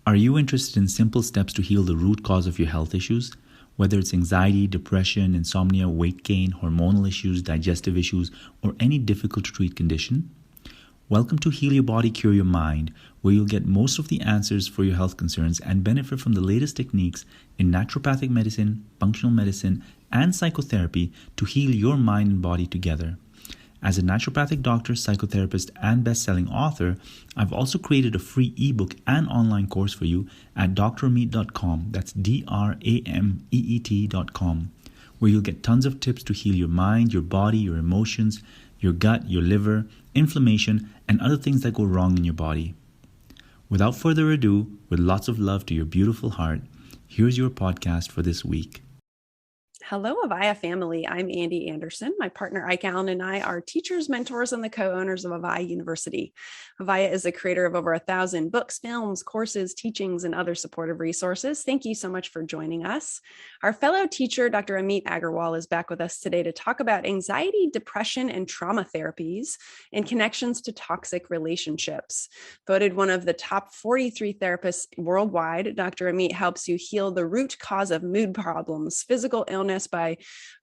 Are you interested in simple steps to heal the root cause of your health issues? Whether it's anxiety, depression, insomnia, weight gain, hormonal issues, digestive issues, or any difficult to treat condition? Welcome to Heal Your Body, Cure Your Mind, where you'll get most of the answers for your health concerns and benefit from the latest techniques in naturopathic medicine, functional medicine, and psychotherapy to heal your mind and body together. As a naturopathic doctor, psychotherapist, and best-selling author, I've also created a free ebook and online course for you at drameet.com. That's drameet.com, where you'll get tons of tips to heal your mind, your body, your emotions, your gut, your liver, inflammation, and other things that go wrong in your body. Without further ado, with lots of love to your beautiful heart, here's your podcast for this week. Hello, Avaya family. I'm Andy Anderson. My partner, Ike Allen, and I are teachers, mentors, and the co-owners of Avaya University. Avaya is the creator of over 1,000 books, films, courses, teachings, and other supportive resources. Thank you so much for joining us. Our fellow teacher, Dr. Ameet Agarwal, is back with us today to talk about anxiety, depression, and trauma therapies and connections to toxic relationships. Voted one of the top 43 therapists worldwide, Dr. Ameet helps you heal the root cause of mood problems, physical illness, by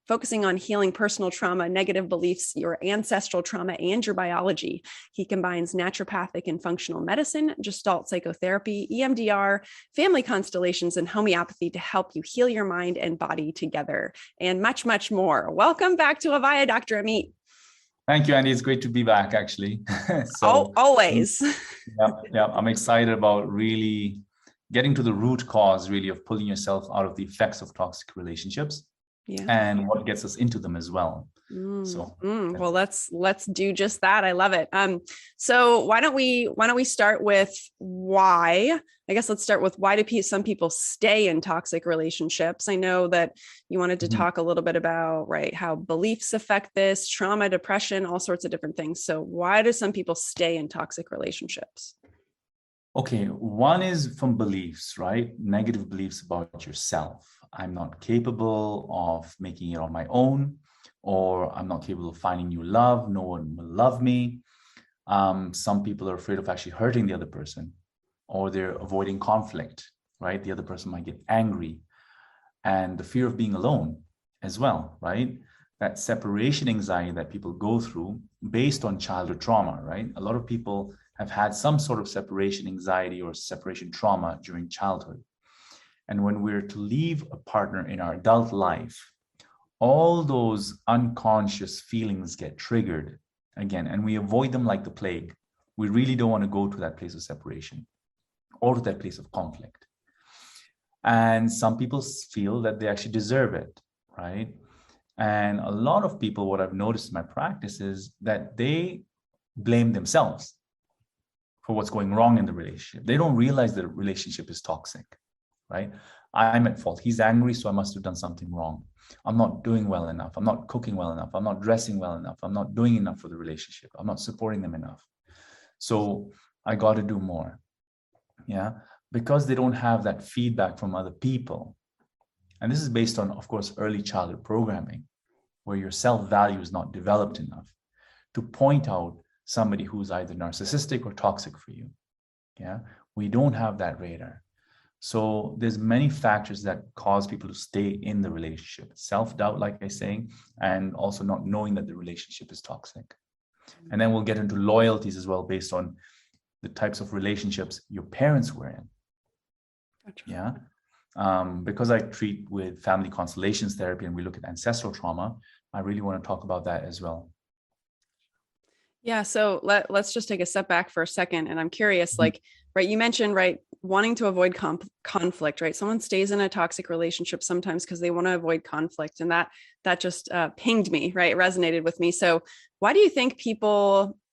focusing on healing personal trauma, negative beliefs, your ancestral trauma, and your biology. He combines naturopathic and functional medicine, Gestalt psychotherapy, EMDR, family constellations, and homeopathy to help you heal your mind and body together, and much, much more. Welcome back to Avaya, Dr. Ameet. Thank you, Andy. It's great to be back, actually. Always. Yeah. I'm excited about really getting to the root cause, really, of pulling yourself out of the effects of toxic relationships. Yeah. And what gets us into them as well. Well, let's do just that. I love it. So why don't we start with why? I guess let's start with why do some people stay in toxic relationships? I know that you wanted to talk a little bit about, right, how beliefs affect this, trauma, depression, all sorts of different things. So why do some people stay in toxic relationships? Okay, one is from beliefs, right? Negative beliefs about yourself. I'm not capable of making it on my own, or I'm not capable of finding new love. No one will love me. Some people are afraid of actually hurting the other person, or they're avoiding conflict, right? The other person might get angry, and the fear of being alone as well, right? That separation anxiety that people go through based on childhood trauma, right? A lot of people have had some sort of separation anxiety or separation trauma during childhood. And when we're to leave a partner in our adult life, all those unconscious feelings get triggered again, and we avoid them like the plague. We really don't want to go to that place of separation or to that place of conflict. And some people feel that they actually deserve it, right? And a lot of people, what I've noticed in my practice is that they blame themselves for what's going wrong in the relationship. They don't realize that the relationship is toxic, right? I'm at fault. He's angry, so I must have done something wrong. I'm not doing well enough. I'm not cooking well enough. I'm not dressing well enough. I'm not doing enough for the relationship. I'm not supporting them enough. So I got to do more. Yeah. Because they don't have that feedback from other people. And this is based on, of course, early childhood programming, where your self-value is not developed enough to point out somebody who's either narcissistic or toxic for you. Yeah. We don't have that radar. So there's many factors that cause people to stay in the relationship. Self-doubt, like I say, and also not knowing that the relationship is toxic. And then we'll get into loyalties as well, based on the types of relationships your parents were in. Gotcha. Yeah. Because I treat with family constellations therapy and we look at ancestral trauma, I really want to talk about that as well. Yeah. So let's just take a step back for a second. And I'm curious, like, right, you mentioned, right, wanting to avoid conflict, right? Someone stays in a toxic relationship sometimes because they want to avoid conflict. And that just pinged me, right? It resonated with me. So why do you think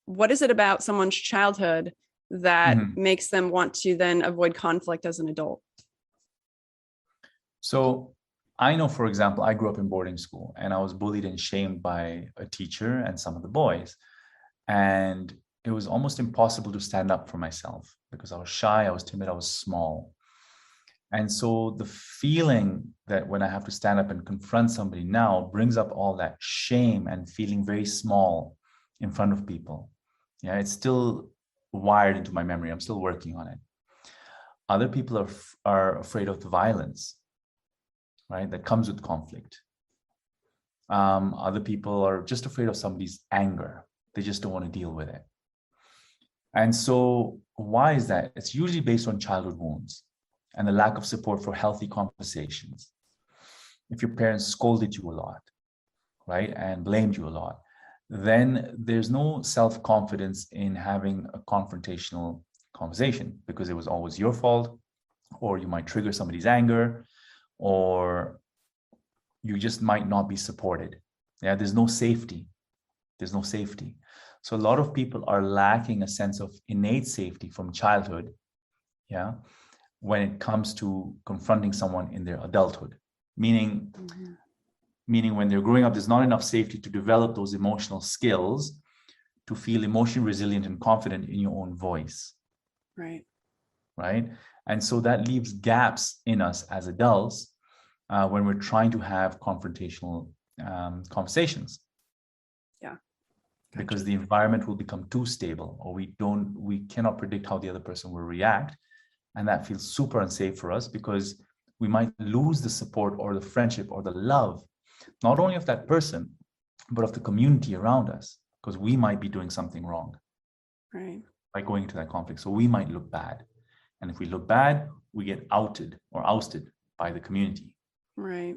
what is it about someone's childhood that makes them want to then avoid conflict as an adult? So I know, for example, I grew up in boarding school and I was bullied and shamed by a teacher and some of the boys. And it was almost impossible to stand up for myself because I was shy, I was timid, I was small. And so the feeling that when I have to stand up and confront somebody now brings up all that shame and feeling very small in front of people. Yeah, it's still wired into my memory. I'm still working on it. Other people are afraid of the violence, right? That comes with conflict. Other people are just afraid of somebody's anger. They just don't want to deal with it. And so why is that? It's usually based on childhood wounds and the lack of support for healthy conversations. If your parents scolded you a lot, right, and blamed you a lot, then there's no self-confidence in having a confrontational conversation because it was always your fault, or you might trigger somebody's anger, or you just might not be supported. Yeah, there's no safety. There's no safety. So a lot of people are lacking a sense of innate safety from childhood, yeah, when it comes to confronting someone in their adulthood. Meaning when they're growing up, there's not enough safety to develop those emotional skills to feel emotionally resilient and confident in your own voice. Right. Right. And so that leaves gaps in us as adults when we're trying to have confrontational conversations. Yeah. Gotcha. Because the environment will become too stable, or we cannot predict how the other person will react. And that feels super unsafe for us because we might lose the support or the friendship or the love, not only of that person, but of the community around us, because we might be doing something wrong, right, by going into that conflict. So we might look bad. And if we look bad, we get outed or ousted by the community. Right.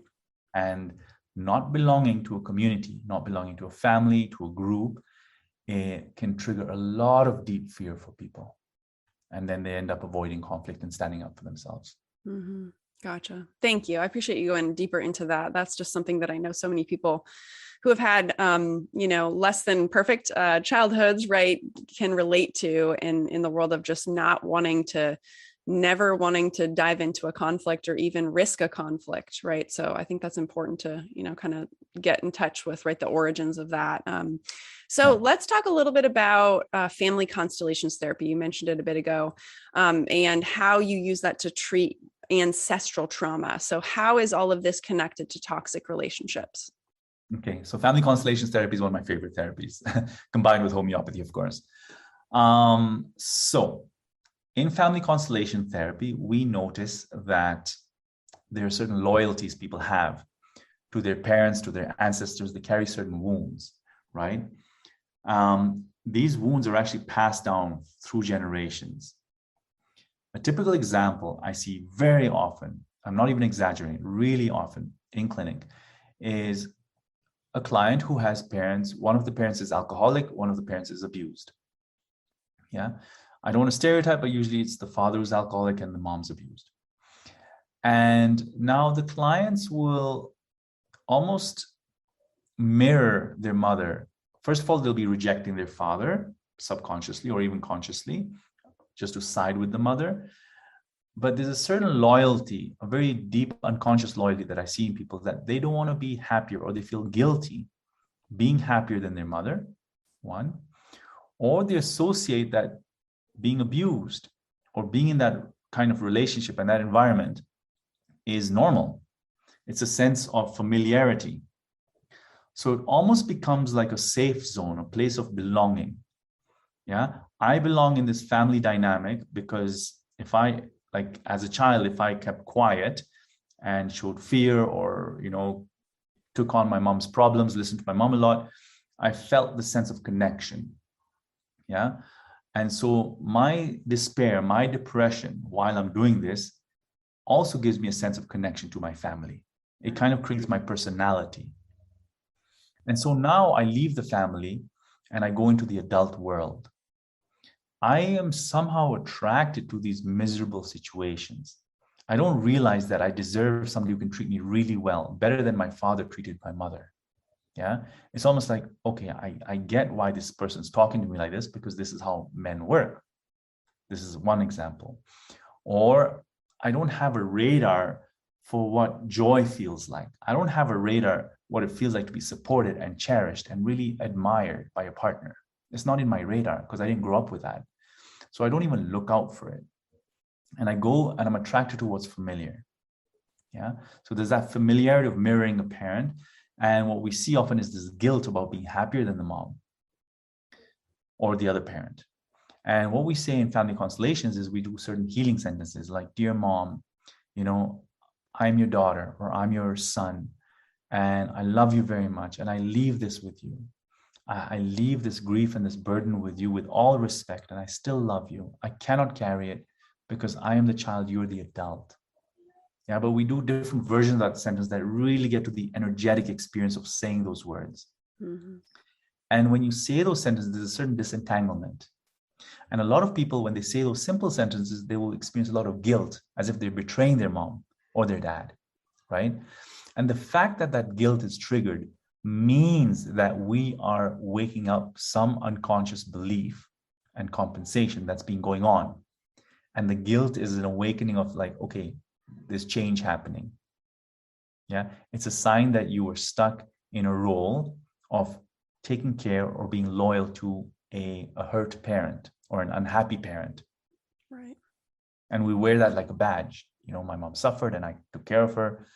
And not belonging to a community, not belonging to a family, to a group, it can trigger a lot of deep fear for people. And then they end up avoiding conflict and standing up for themselves. Mm-hmm. Gotcha. Thank you. I appreciate you going deeper into that. That's just something that I know so many people who have had, less than perfect childhoods, right, can relate to in the world of just never wanting to dive into a conflict or even risk a conflict, right? So I think that's important to, kind of get in touch with, right, the origins of that. Let's talk a little bit about family constellations therapy. You mentioned it a bit ago, and how you use that to treat ancestral trauma. So how is all of this connected to toxic relationships? Okay, so family constellations therapy is one of my favorite therapies, combined with homeopathy, of course. So in family constellation therapy, we notice that there are certain loyalties people have to their parents, to their ancestors. They carry certain wounds, right? These wounds are actually passed down through generations. A typical example I see very often, I'm not even exaggerating, really often in clinic, is a client who has parents. One of the parents is alcoholic, one of the parents is abused. Yeah. I don't want to stereotype, but usually it's the father who's alcoholic and the mom's abused. And now the clients will almost mirror their mother. First of all, they'll be rejecting their father subconsciously or even consciously, just to side with the mother. But there's a certain loyalty, a very deep unconscious loyalty that I see in people, that they don't want to be happier, or they feel guilty being happier than their mother, one, or they associate that being abused or being in that kind of relationship and that environment is normal. It's a sense of familiarity. So it almost becomes like a safe zone, a place of belonging. Yeah, I belong in this family dynamic because as a child, if I kept quiet and showed fear or, took on my mom's problems, listened to my mom a lot, I felt the sense of connection. Yeah. And so my despair, my depression while I'm doing this also gives me a sense of connection to my family. It kind of creates my personality. And so now I leave the family and I go into the adult world. I am somehow attracted to these miserable situations. I don't realize that I deserve somebody who can treat me really well, better than my father treated my mother. Yeah. It's almost like, okay, I get why this person's talking to me like this, because this is how men work. This is one example. Or I don't have a radar for what joy feels like. I don't have a radar what it feels like to be supported and cherished and really admired by a partner. It's not in my radar because I didn't grow up with that. So I don't even look out for it. And I go and I'm attracted to what's familiar. Yeah. So there's that familiarity of mirroring a parent. And what we see often is this guilt about being happier than the mom or the other parent. And what we say in family constellations is we do certain healing sentences like, dear mom, I'm your daughter, or I'm your son, and I love you very much. And I leave this with you. I leave this grief and this burden with you with all respect, and I still love you. I cannot carry it because I am the child, you're the adult. Yeah, but we do different versions of that sentence that really get to the energetic experience of saying those words. Mm-hmm. And when you say those sentences, there's a certain disentanglement. And a lot of people, when they say those simple sentences, they will experience a lot of guilt, as if they're betraying their mom or their dad, right? And the fact that that guilt is triggered means that we are waking up some unconscious belief and compensation that's been going on. And the guilt is an awakening of like, okay, there's change happening. Yeah, it's a sign that you were stuck in a role of taking care or being loyal to a hurt parent or an unhappy parent. Right. And we wear that like a badge. My mom suffered and I took care of her,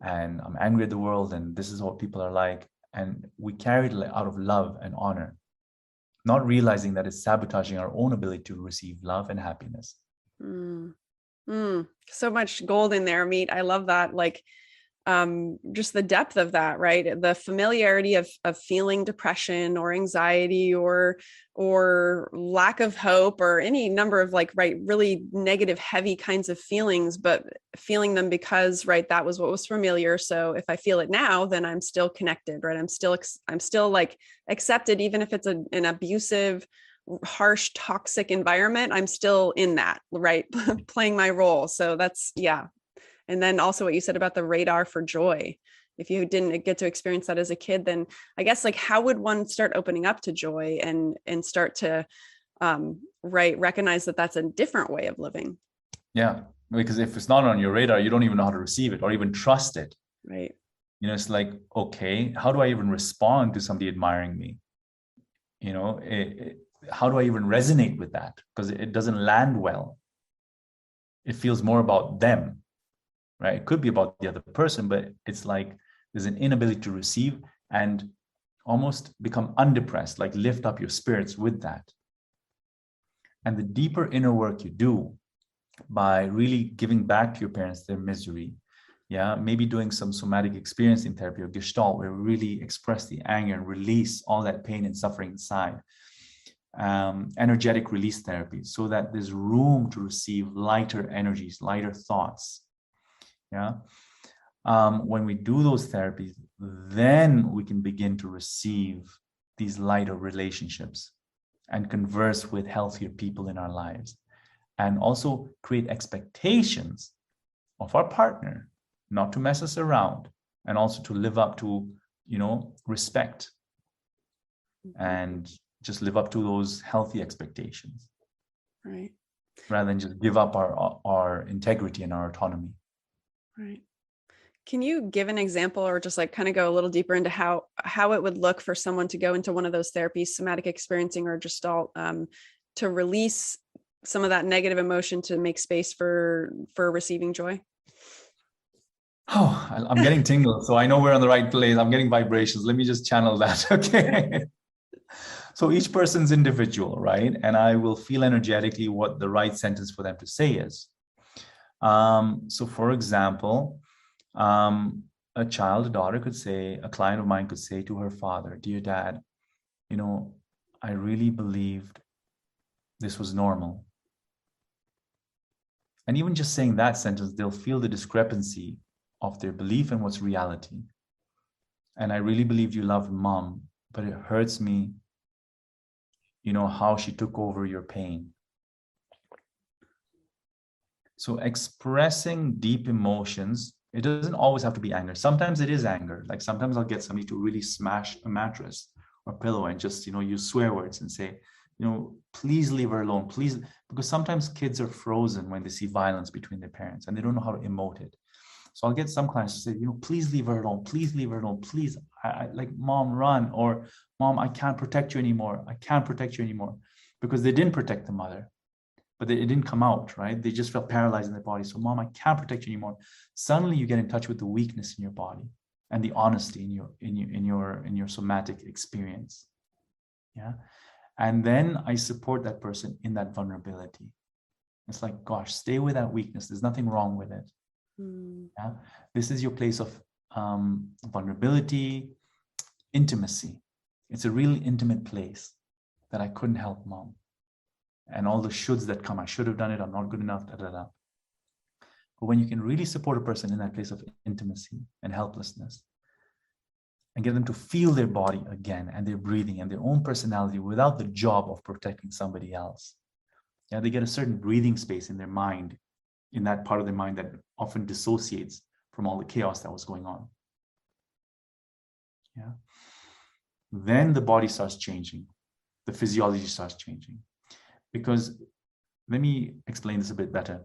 and I'm angry at the world, and this is what people are like. And we carry it out of love and honor, not realizing that it's sabotaging our own ability to receive love and happiness. So much gold in there, Ameet. I love that. Like, just the depth of that, right? The familiarity of feeling depression or anxiety or lack of hope or any number of really negative, heavy kinds of feelings, but feeling them because, right, that was what was familiar. So if I feel it now, then I'm still connected, right? I'm still like accepted, even if it's an abusive, harsh, toxic environment. I'm still in that, right? Playing my role. So that's, yeah. And then also what you said about the radar for joy. If you didn't get to experience that as a kid, then I guess how would one start opening up to joy and start to recognize that that's a different way of living? Yeah, because if it's not on your radar, you don't even know how to receive it or even trust it. Right. It's like, okay, how do I even respond to somebody admiring me? How do I even resonate with that? Because it doesn't land well. It feels more about them. Right? It could be about the other person, but it's like there's an inability to receive and almost become undepressed, like lift up your spirits with that. And the deeper inner work you do by really giving back to your parents their misery, maybe doing some somatic experiencing therapy or gestalt, where we really express the anger and release all that pain and suffering inside. Energetic release therapy, so that there's room to receive lighter energies, lighter thoughts. When we do those therapies, then we can begin to receive these lighter relationships and converse with healthier people in our lives, and also create expectations of our partner not to mess us around, and also to live up to, respect, and just live up to those healthy expectations, right? Rather than just give up our integrity and our autonomy. Right. Can you give an example, or just kind of go a little deeper into how it would look for someone to go into one of those therapies, somatic experiencing or gestalt, to release some of that negative emotion, to make space for receiving joy? Oh, I'm getting tingles. So I know we're on the right place. I'm getting vibrations. Let me just channel that. Okay. So each person's individual, right? And I will feel energetically what the right sentence for them to say is. So for example, a daughter could say, a client of mine could say to her father, dear dad, I really believed this was normal. And even just saying that sentence, they'll feel the discrepancy of their belief and what's reality. And I really believed you loved mom, but it hurts me, how she took over your pain. So expressing deep emotions, it doesn't always have to be anger. Sometimes it is anger. Like sometimes I'll get somebody to really smash a mattress or pillow and just, use swear words and say, please leave her alone, please. Because sometimes kids are frozen when they see violence between their parents and they don't know how to emote it. So I'll get some clients to say, please leave her alone, please leave her alone, please. I like, mom, run, or mom, I can't protect you anymore. I can't protect you anymore. Because they didn't protect the mother, but it didn't come out, right? They just felt paralyzed in their body. So mom, I can't protect you anymore. Suddenly you get in touch with the weakness in your body and the honesty in your somatic experience. Yeah. And then I support that person in that vulnerability. It's like, gosh, stay with that weakness. There's nothing wrong with it. Yeah? This is your place of vulnerability, intimacy. It's a really intimate place that I couldn't help mom. And all the shoulds that come, I should have done it, I'm not good enough, da, da, da. But when you can really support a person in that place of intimacy and helplessness and get them to feel their body again and their breathing and their own personality without the job of protecting somebody else. Yeah, they get a certain breathing space in their mind, in that part of their mind that often dissociates from all the chaos that was going on. Yeah. Then the body starts changing. The physiology starts changing. Because let me explain this a bit better.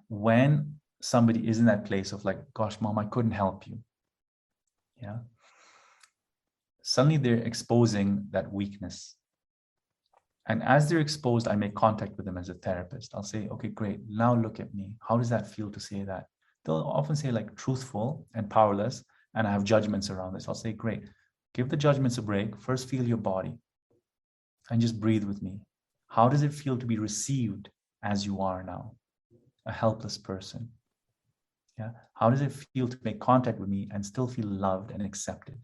When somebody is in that place of like, gosh, mom, I couldn't help you. Yeah. Suddenly they're exposing that weakness. And as they're exposed, I make contact with them as a therapist. I'll say, okay, great. Now look at me. How does that feel to say that? They'll often say like truthful and powerless. And I have judgments around this. I'll say, great. Give the judgments a break. First, feel your body and just breathe with me. How does it feel to be received as you are now? A helpless person. Yeah. How does it feel to make contact with me and still feel loved and accepted?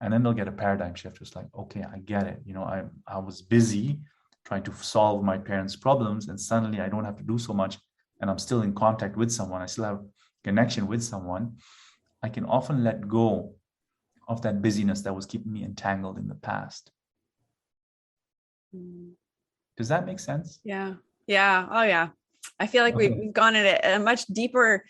And then they'll get a paradigm shift. It's like, okay, I get it. You know, I was busy trying to solve my parents' problems, and suddenly I don't have to do so much, and I'm still in contact with someone. I still have connection with someone. I can often let go of that busyness that was keeping me entangled in the past. Does that make sense? Yeah. Yeah. Oh, yeah. I feel like we've gone in a much deeper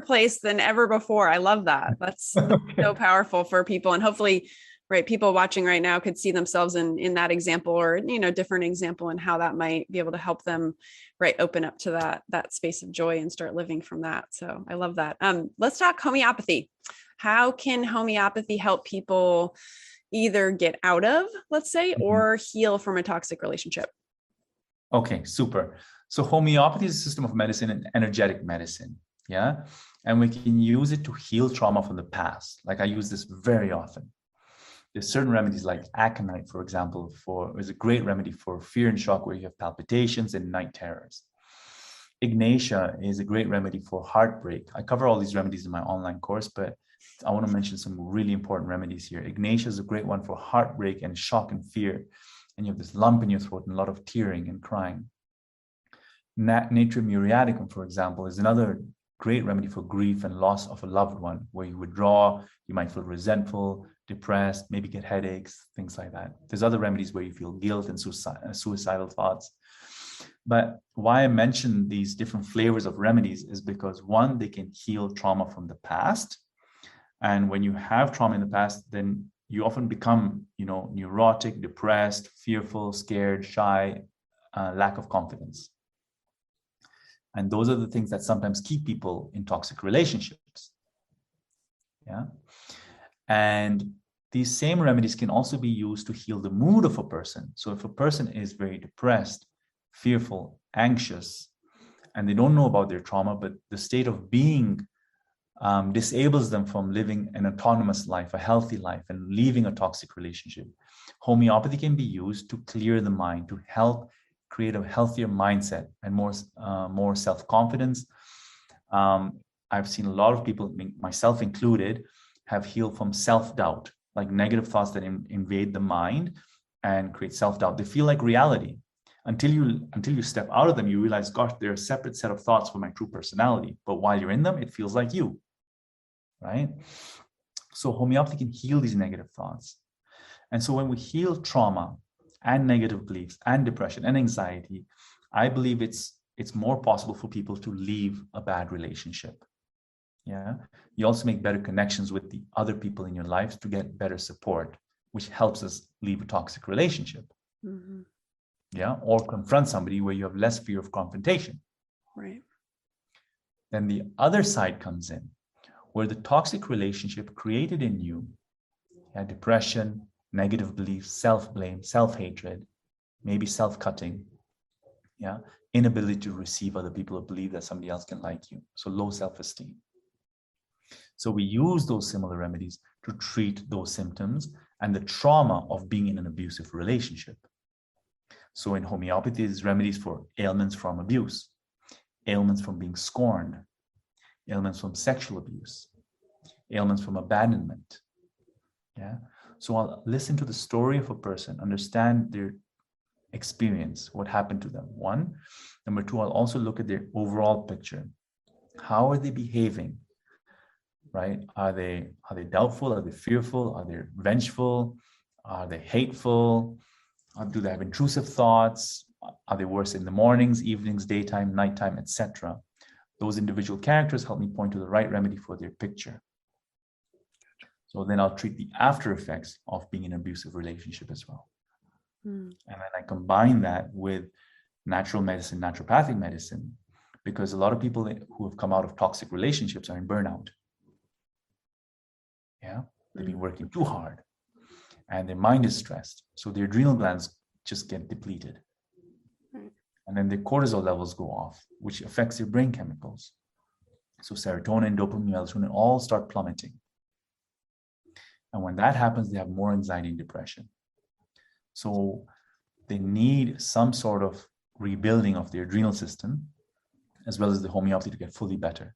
place than ever before. I love that. That's so powerful for people. And hopefully, right, people watching right now could see themselves in that example, or, you know, different example, and how that might be able to help them, right, open up to that space of joy and start living from that. So I love that. Let's talk homeopathy. How can homeopathy help people either get out of, let's say, or heal from a toxic relationship? Okay, super. So homeopathy is a system of medicine and energetic medicine. Yeah. And we can use it to heal trauma from the past. Like I use this very often. There's certain remedies like aconite, for example, is a great remedy for fear and shock where you have palpitations and night terrors. Ignatia is a great remedy for heartbreak. I cover all these remedies in my online course, but I want to mention some really important remedies here. Ignatia is a great one for heartbreak and shock and fear. And you have this lump in your throat and a lot of tearing and crying. Natrium muriaticum, for example, is another great remedy for grief and loss of a loved one, where you withdraw, you might feel resentful, depressed, maybe get headaches, things like that. There's other remedies where you feel guilt and suicidal thoughts. But why I mention these different flavors of remedies is because, one, they can heal trauma from the past. And when you have trauma in the past, then you often become, neurotic, depressed, fearful, scared, shy, lack of confidence. And those are the things that sometimes keep people in toxic relationships. Yeah. And these same remedies can also be used to heal the mood of a person. So if a person is very depressed, fearful, anxious, and they don't know about their trauma, but the state of being disables them from living an autonomous life, a healthy life, and leaving a toxic relationship, homeopathy can be used to clear the mind, to help create a healthier mindset and more self-confidence. I've seen a lot of people, myself included, have healed from self-doubt, like negative thoughts that invade the mind and create self-doubt. They feel like reality. Until you step out of them, you realize, gosh, they're a separate set of thoughts from my true personality. But while you're in them, it feels like you, right? So homeopathy can heal these negative thoughts. And so when we heal trauma and negative beliefs and depression and anxiety, I believe it's more possible for people to leave a bad relationship. Yeah. You also make better connections with the other people in your life to get better support, which helps us leave a toxic relationship. Mm-hmm. Yeah. Or confront somebody where you have less fear of confrontation. Right. Then the other side comes in, where the toxic relationship created in you, depression, negative beliefs, self-blame, self-hatred, maybe self-cutting, inability to receive other people or believe that somebody else can like you. So low self-esteem. So we use those similar remedies to treat those symptoms and the trauma of being in an abusive relationship. So in homeopathy, there's remedies for ailments from abuse, ailments from being scorned, ailments from sexual abuse, ailments from abandonment. Yeah. So I'll listen to the story of a person, understand their experience, what happened to them. One. Number two, I'll also look at their overall picture. How are they behaving? Right? Are they doubtful? Are they fearful? Are they vengeful? Are they hateful? Do they have intrusive thoughts? Are they worse in the mornings, evenings, daytime, nighttime, etc.? Those individual characters help me point to the right remedy for their picture. So then I'll treat the after effects of being in an abusive relationship as well. And then I combine that with natural medicine, naturopathic medicine, because a lot of people who have come out of toxic relationships are in burnout. Yeah, they've been working too hard and their mind is stressed. So their adrenal glands just get depleted. And then their cortisol levels go off, which affects their brain chemicals. So serotonin, dopamine, melatonin all start plummeting. And when that happens, they have more anxiety and depression. So they need some sort of rebuilding of the adrenal system, as well as the homeopathy to get fully better.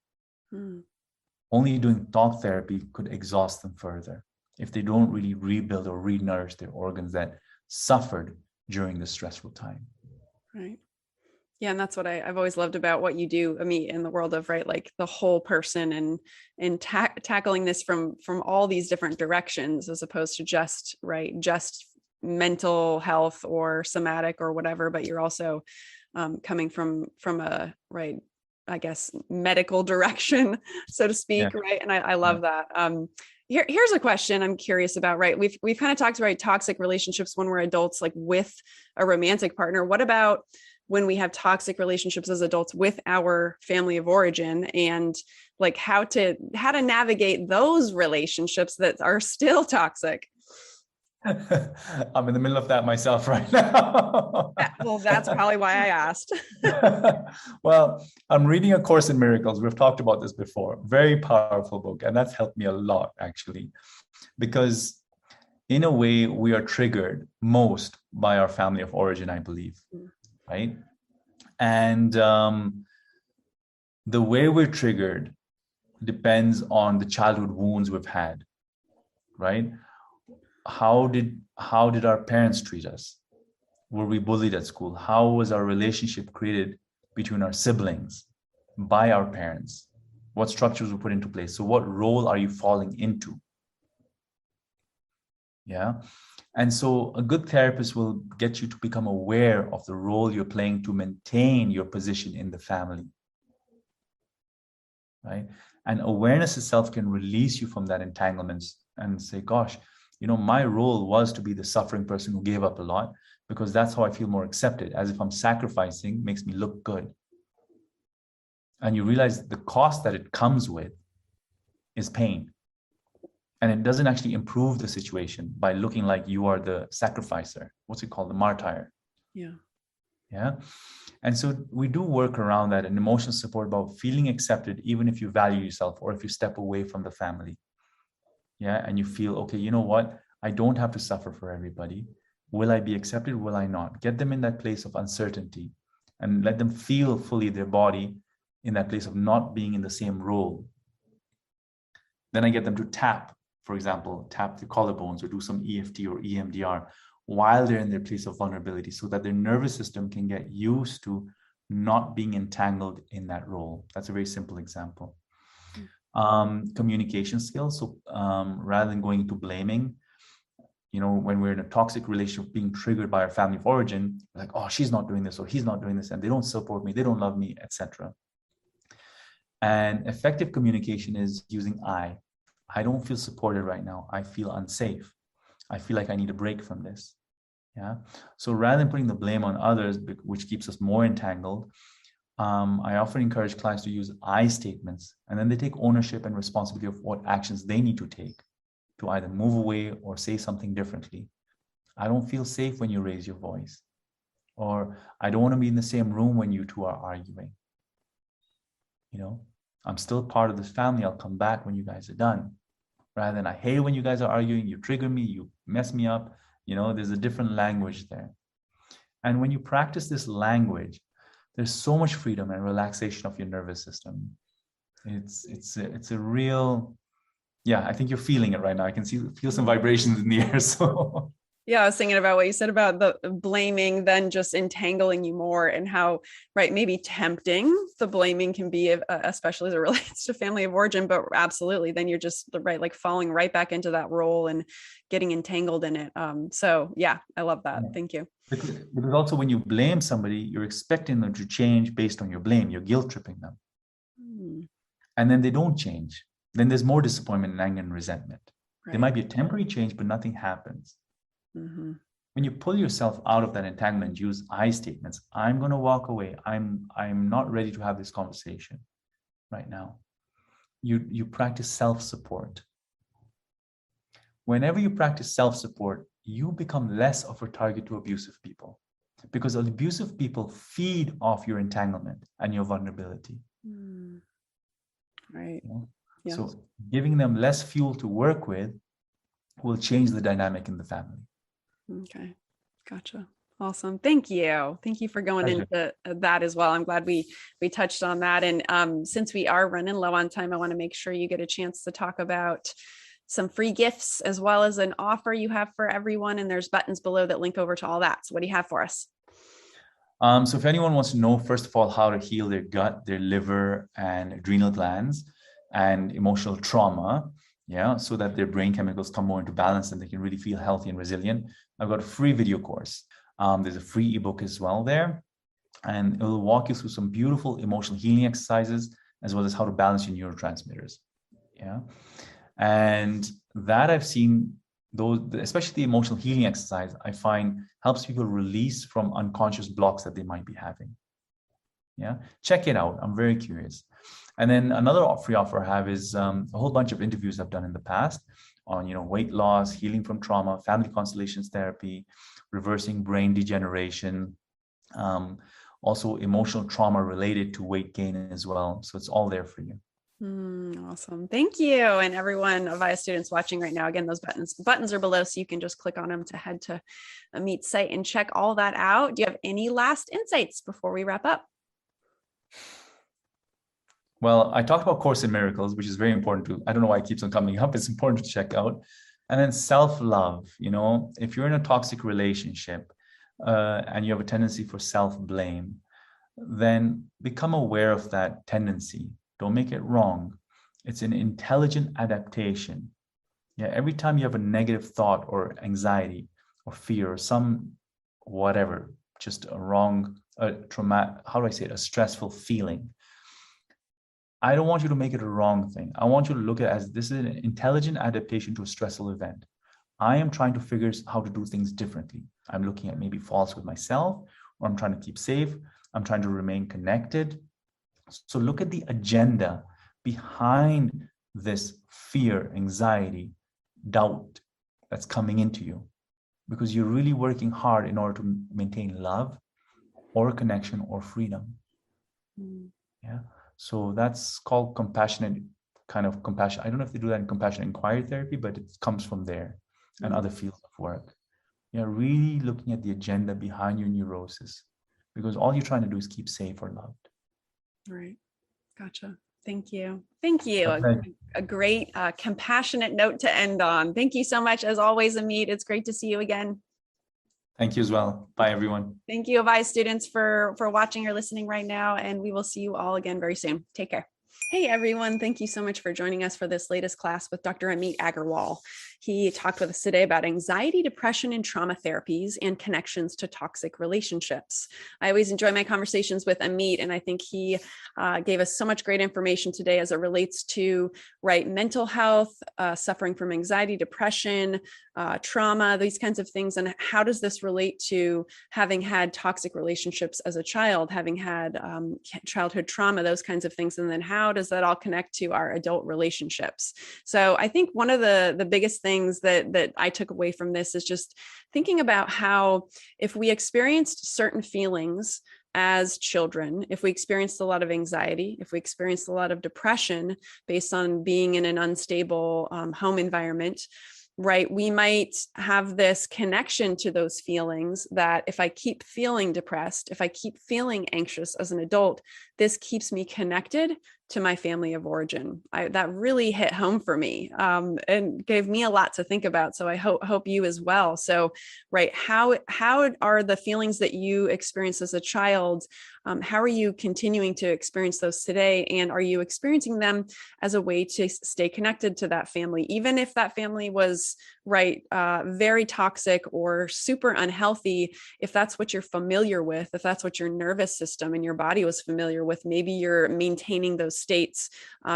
Only doing talk therapy could exhaust them further if they don't really rebuild or re-nourish their organs that suffered during this stressful time. Right. Yeah. And that's what I've always loved about what you do, Ameet, in the world of, right, like the whole person and tackling this from all these different directions, as opposed to just mental health or somatic or whatever, but you're also coming from a, right, I guess, medical direction, so to speak. Yeah. Right. And I love that. Here's a question I'm curious about, right? We've kind of talked about toxic relationships when we're adults, like with a romantic partner. What about when we have toxic relationships as adults with our family of origin, and like how to navigate those relationships that are still toxic? I'm in the middle of that myself right now. Well, that's probably why I asked. Well, I'm reading A Course in Miracles. We've talked about this before. Very powerful book. And that's helped me a lot, actually, because in a way, we are triggered most by our family of origin, I believe. Right? And the way we're triggered depends on the childhood wounds we've had. Right? How did our parents treat us? Were we bullied at school? How was our relationship created between our siblings by our parents? What structures were put into place? So what role are you falling into? Yeah. And so a good therapist will get you to become aware of the role you're playing to maintain your position in the family. Right? And awareness itself can release you from that entanglements and say, gosh, my role was to be the suffering person who gave up a lot, because that's how I feel more accepted, as if I'm sacrificing makes me look good. And you realize the cost that it comes with is pain. And it doesn't actually improve the situation by looking like you are the sacrificer. What's it called? The martyr. Yeah. Yeah. And so we do work around that, and emotional support about feeling accepted, even if you value yourself or if you step away from the family. Yeah. And you feel, okay, you know what? I don't have to suffer for everybody. Will I be accepted? Will I not? Get them in that place of uncertainty and let them feel fully their body in that place of not being in the same role. Then I get them to tap, for example, tap the collarbones or do some EFT or EMDR while they're in their place of vulnerability, so that their nervous system can get used to not being entangled in that role. That's a very simple example. Communication skills. So rather than going into blaming, when we're in a toxic relationship being triggered by our family of origin, like, oh, she's not doing this or he's not doing this, and they don't support me, they don't love me, etc. And effective communication is using I don't feel supported right now. I feel unsafe. I feel like I need a break from this. Yeah. So rather than putting the blame on others, which keeps us more entangled, I often encourage clients to use I statements, and then they take ownership and responsibility of what actions they need to take to either move away or say something differently. I don't feel safe when you raise your voice, or I don't want to be in the same room when you two are arguing. I'm still part of this family. I'll come back when you guys are done. rather than I hate when you guys are arguing, you trigger me, you mess me up. There's a different language there. And when you practice this language, there's so much freedom and relaxation of your nervous system. It's a real, I think you're feeling it right now. I can feel some vibrations in the air. So yeah, I was thinking about what you said about the blaming, then just entangling you more, and how, right, maybe tempting the blaming can be, especially as it relates to family of origin, but absolutely, then you're just right, like falling right back into that role and getting entangled in it. So yeah, I love that. Thank you. Because also when you blame somebody, you're expecting them to change based on your blame. You're guilt tripping them. And then they don't change. Then there's more disappointment and anger and resentment. Right. There might be a temporary change, but nothing happens. Mm-hmm. When you pull yourself out of that entanglement, use I statements. I'm going to walk away. I'm not ready to have this conversation right now. You practice self-support. Whenever you practice self-support, you become less of a target to abusive people, because abusive people feed off your entanglement and your vulnerability. Right. Yes. So giving them less fuel to work with will change the dynamic in the family. Okay. Gotcha. Awesome. Thank you. Thank you for going into that as well. I'm glad we touched on that. And since we are running low on time, I want to make sure you get a chance to talk about some free gifts as well as an offer you have for everyone. And there's buttons below that link over to all that. So what do you have for us? So if anyone wants to know, first of all, how to heal their gut, their liver and adrenal glands and emotional trauma, so that their brain chemicals come more into balance and they can really feel healthy and resilient, I've got a free video course. There's a free ebook as well there, and it will walk you through some beautiful emotional healing exercises, as well as how to balance your neurotransmitters. And that I've seen, those, especially the emotional healing exercise, I find helps people release from unconscious blocks that they might be having. Check it out. I'm very curious. And then another free offer I have is a whole bunch of interviews I've done in the past on, weight loss, healing from trauma, family constellations therapy, reversing brain degeneration, also emotional trauma related to weight gain as well. So it's all there for you. Awesome. Thank you. And everyone, Avaya students watching right now, again, those buttons are below, so you can just click on them to head to Ameet's site and check all that out. Do you have any last insights before we wrap up? Well, I talked about Course in Miracles, which is very important to, I don't know why it keeps on coming up. It's important to check out. And then self-love, if you're in a toxic relationship and you have a tendency for self-blame, then become aware of that tendency. Don't make it wrong. It's an intelligent adaptation. Every time you have a negative thought or anxiety or fear or some whatever, just a wrong, traumatic, how do I say it, a stressful feeling, I don't want you to make it a wrong thing. I want you to look at it as this is an intelligent adaptation to a stressful event. I am trying to figure out how to do things differently. I'm looking at maybe faults with myself, or I'm trying to keep safe. I'm trying to remain connected. So look at the agenda behind this fear, anxiety, doubt that's coming into you, because you're really working hard in order to maintain love or connection or freedom. So that's called compassionate kind of compassion. I don't know if they do that in compassionate inquiry therapy, but it comes from there and other fields of work. Really looking at the agenda behind your neurosis, because all you're trying to do is keep safe or loved. Right. Gotcha. Thank you. Thank you. Okay. A great compassionate note to end on. Thank you so much. As always, Ameet, it's great to see you again. Thank you as well. Bye, everyone. Thank you, Avaya students, for watching or listening right now. And we will see you all again very soon. Take care. Hey, everyone. Thank you so much for joining us for this latest class with Dr. Ameet Agarwal. He talked with us today about anxiety, depression, and trauma therapies and connections to toxic relationships. I always enjoy my conversations with Ameet, and I think he gave us so much great information today as it relates to mental health, suffering from anxiety, depression, trauma, these kinds of things. And how does this relate to having had toxic relationships as a child, having had childhood trauma, those kinds of things. And then how does that all connect to our adult relationships? So I think one of the biggest things that I took away from this is just thinking about how if we experienced certain feelings as children, if we experienced a lot of anxiety, if we experienced a lot of depression based on being in an unstable home environment, right, we might have this connection to those feelings that if I keep feeling depressed, if I keep feeling anxious as an adult, this keeps me connected to my family of origin. That really hit home for me and gave me a lot to think about. So I hope you as well. So, right, how are the feelings that you experienced as a child? How are you continuing to experience those today? And are you experiencing them as a way to stay connected to that family, even if that family was very toxic or super unhealthy? If that's what you're familiar with, if that's what your nervous system and your body was familiar with, maybe you're maintaining those states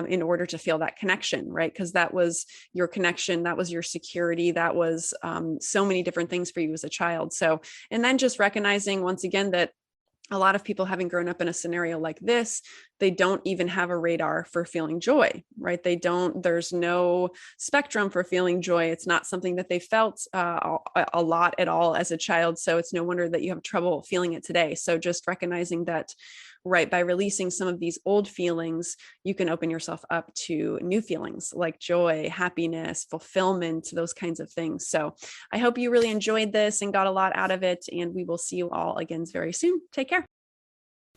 in order to feel that connection, right? Because that was your connection, that was your security, that was so many different things for you as a child. So, and then just recognizing once again that a lot of people having grown up in a scenario like this, they don't even have a radar for feeling joy, right? There's no spectrum for feeling joy. It's not something that they felt a lot at all as a child. So it's no wonder that you have trouble feeling it today. So just recognizing that, right, by releasing some of these old feelings, you can open yourself up to new feelings like joy, happiness, fulfillment, those kinds of things. So I hope you really enjoyed this and got a lot out of it. And we will see you all again very soon. Take care.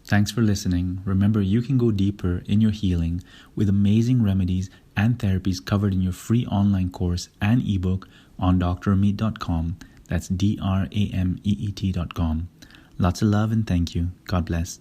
Thanks for listening. Remember, you can go deeper in your healing with amazing remedies and therapies covered in your free online course and ebook on drameet.com. That's drameet.com. Lots of love and thank you. God bless.